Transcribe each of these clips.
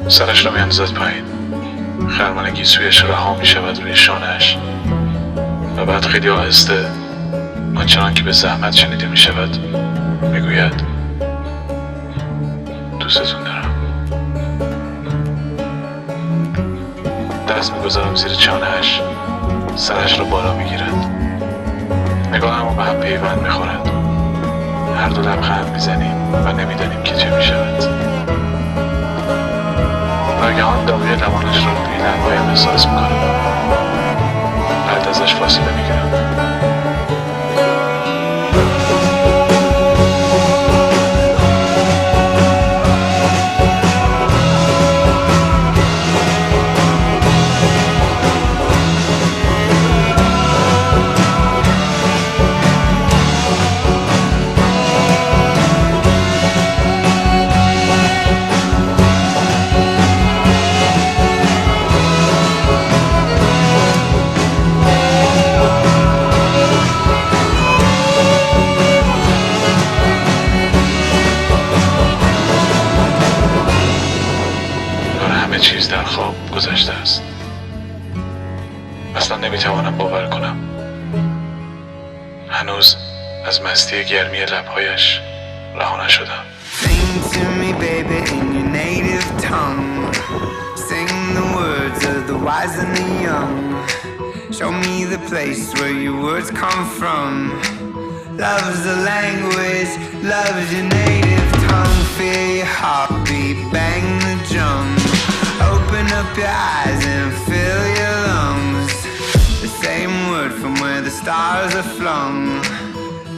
سرش را میاندازد پایین. خرمن گیسویش رها میشود روی شانه‌اش و بعد خیلی آهسته، آنچنان که به زحمت شنیده میشود، میگوید دوستتون دارم. دست میگذارم زیر چانه‌اش. سرش را بالا میگیرد. نگاهمون به هم پیوند میخورد. هر دو لبخند میزنیم و نمیدانیم که چه میشود. ناگهان داغی لبانش را روی لبهایم احساس میکنم. بعد ازش فاصله میگیرم. همه چیز در خواب گذشته است. اصلا نمیتوانم باور کنم. هنوز از مستی گرمی لبهایش رها نشدم. Sing to me, baby, in your native tongue. Sing the words of the wise and the young. Show me the place where your words come from. Love's the language, love's your native tongue. Feel your heartbeat, bang the drum. Open up your eyes and fill your lungs. The same word from where the stars are flung.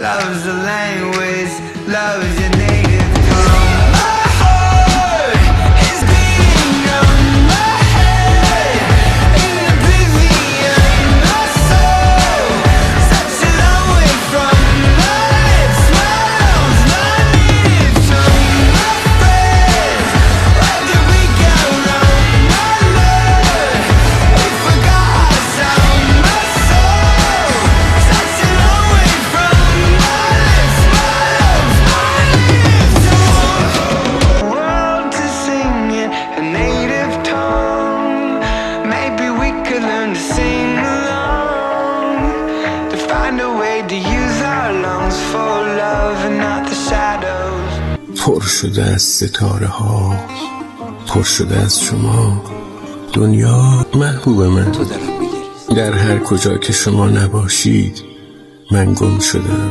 Love's the language, love's your native tongue. My heart is beating on my head. In oblivion, my soul. Such a long way from my lips, my arms, my native tongue. My friends, where did we go wrong? My love, we forgot our sound. My soul, such a long way from my lips, my arms, my native tongue. World to sing in a native tongue. Maybe we could learn to sing along. To find a way to use our lungs for love and not the shadows. پر شده از ستاره ها، پر شده از شما. دنیا محبوب من، در هر کجا که شما نباشید من گم شدم.